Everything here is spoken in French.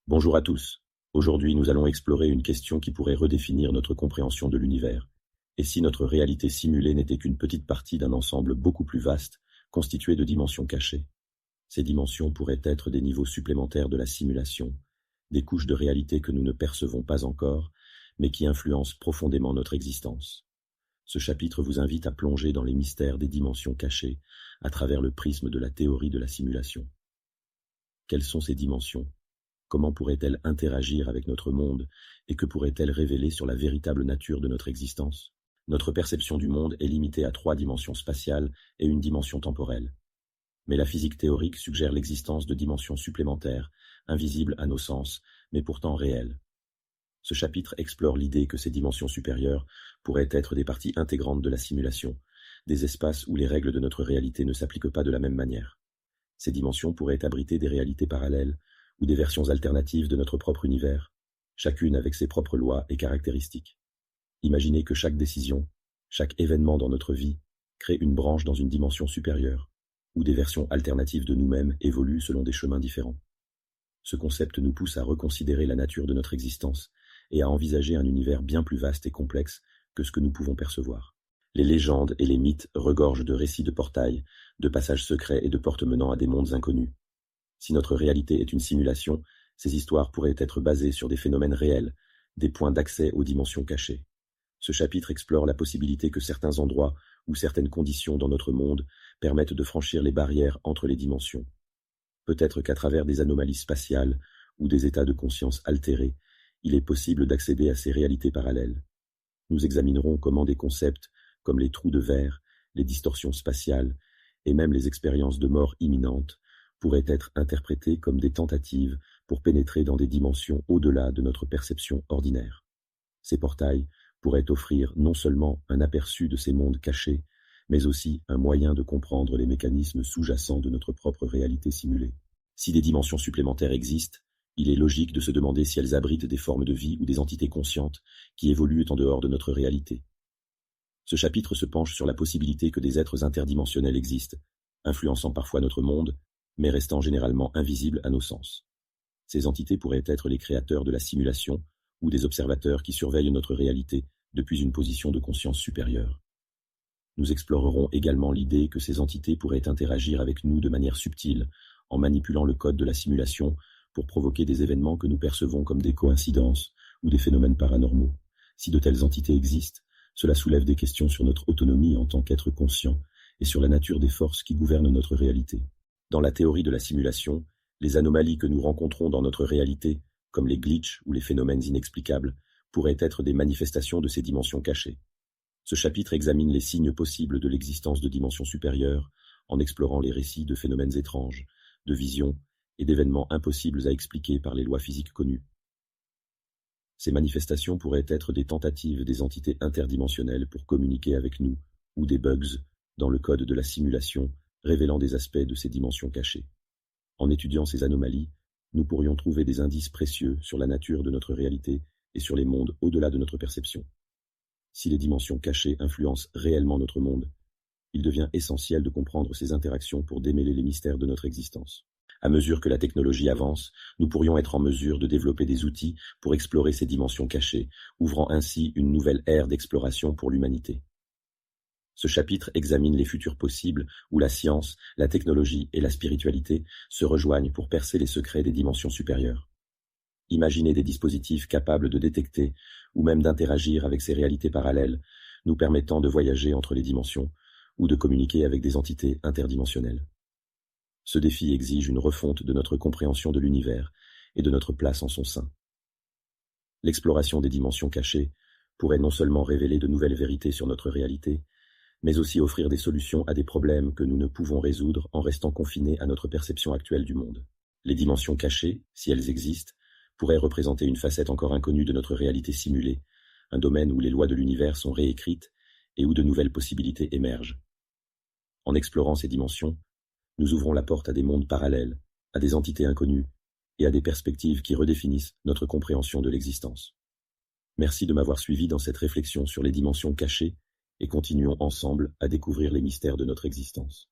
Bonjour à tous. Aujourd'hui, nous allons explorer une question qui pourrait redéfinir notre compréhension de l'univers. Et si notre réalité simulée n'était qu'une petite partie d'un ensemble beaucoup plus vaste, constitué de dimensions cachées? Ces dimensions pourraient être des niveaux supplémentaires de la simulation, des couches de réalité que nous ne percevons pas encore, mais qui influencent profondément notre existence. Ce chapitre vous invite à plonger dans les mystères des dimensions cachées à travers le prisme de la théorie de la simulation. Quelles sont ces dimensions? Comment pourrait-elle interagir avec notre monde et que pourrait-elle révéler sur la véritable nature de notre existence? Notre perception du monde est limitée à 3 dimensions spatiales et une dimension temporelle. Mais la physique théorique suggère l'existence de dimensions supplémentaires, invisibles à nos sens, mais pourtant réelles. Ce chapitre explore l'idée que ces dimensions supérieures pourraient être des parties intégrantes de la simulation, des espaces où les règles de notre réalité ne s'appliquent pas de la même manière. Ces dimensions pourraient abriter des réalités parallèles, ou des versions alternatives de notre propre univers, chacune avec ses propres lois et caractéristiques. Imaginez que chaque décision, chaque événement dans notre vie crée une branche dans une dimension supérieure, où des versions alternatives de nous-mêmes évoluent selon des chemins différents. Ce concept nous pousse à reconsidérer la nature de notre existence et à envisager un univers bien plus vaste et complexe que ce que nous pouvons percevoir. Les légendes et les mythes regorgent de récits de portails, de passages secrets et de portes menant à des mondes inconnus. Si notre réalité est une simulation, ces histoires pourraient être basées sur des phénomènes réels, des points d'accès aux dimensions cachées. Ce chapitre explore la possibilité que certains endroits ou certaines conditions dans notre monde permettent de franchir les barrières entre les dimensions. Peut-être qu'à travers des anomalies spatiales ou des états de conscience altérés, il est possible d'accéder à ces réalités parallèles. Nous examinerons comment des concepts comme les trous de verre, les distorsions spatiales et même les expériences de mort imminente pourraient être interprétés comme des tentatives pour pénétrer dans des dimensions au-delà de notre perception ordinaire. Ces portails pourraient offrir non seulement un aperçu de ces mondes cachés, mais aussi un moyen de comprendre les mécanismes sous-jacents de notre propre réalité simulée. Si des dimensions supplémentaires existent, il est logique de se demander si elles abritent des formes de vie ou des entités conscientes qui évoluent en dehors de notre réalité. Ce chapitre se penche sur la possibilité que des êtres interdimensionnels existent, influençant parfois notre monde, mais restant généralement invisibles à nos sens. Ces entités pourraient être les créateurs de la simulation ou des observateurs qui surveillent notre réalité depuis une position de conscience supérieure. Nous explorerons également l'idée que ces entités pourraient interagir avec nous de manière subtile, en manipulant le code de la simulation pour provoquer des événements que nous percevons comme des coïncidences ou des phénomènes paranormaux. Si de telles entités existent, cela soulève des questions sur notre autonomie en tant qu'être conscient et sur la nature des forces qui gouvernent notre réalité. Dans la théorie de la simulation, les anomalies que nous rencontrons dans notre réalité, comme les glitches ou les phénomènes inexplicables, pourraient être des manifestations de ces dimensions cachées. Ce chapitre examine les signes possibles de l'existence de dimensions supérieures, en explorant les récits de phénomènes étranges, de visions et d'événements impossibles à expliquer par les lois physiques connues. Ces manifestations pourraient être des tentatives des entités interdimensionnelles pour communiquer avec nous, ou des bugs dans le code de la simulation, révélant des aspects de ces dimensions cachées. En étudiant ces anomalies, nous pourrions trouver des indices précieux sur la nature de notre réalité et sur les mondes au-delà de notre perception. Si les dimensions cachées influencent réellement notre monde, il devient essentiel de comprendre ces interactions pour démêler les mystères de notre existence. À mesure que la technologie avance, nous pourrions être en mesure de développer des outils pour explorer ces dimensions cachées, ouvrant ainsi une nouvelle ère d'exploration pour l'humanité. Ce chapitre examine les futurs possibles où la science, la technologie et la spiritualité se rejoignent pour percer les secrets des dimensions supérieures. Imaginez des dispositifs capables de détecter ou même d'interagir avec ces réalités parallèles, nous permettant de voyager entre les dimensions ou de communiquer avec des entités interdimensionnelles. Ce défi exige une refonte de notre compréhension de l'univers et de notre place en son sein. L'exploration des dimensions cachées pourrait non seulement révéler de nouvelles vérités sur notre réalité, mais aussi offrir des solutions à des problèmes que nous ne pouvons résoudre en restant confinés à notre perception actuelle du monde. Les dimensions cachées, si elles existent, pourraient représenter une facette encore inconnue de notre réalité simulée, un domaine où les lois de l'univers sont réécrites et où de nouvelles possibilités émergent. En explorant ces dimensions, nous ouvrons la porte à des mondes parallèles, à des entités inconnues et à des perspectives qui redéfinissent notre compréhension de l'existence. Merci de m'avoir suivi dans cette réflexion sur les dimensions cachées et continuons ensemble à découvrir les mystères de notre existence.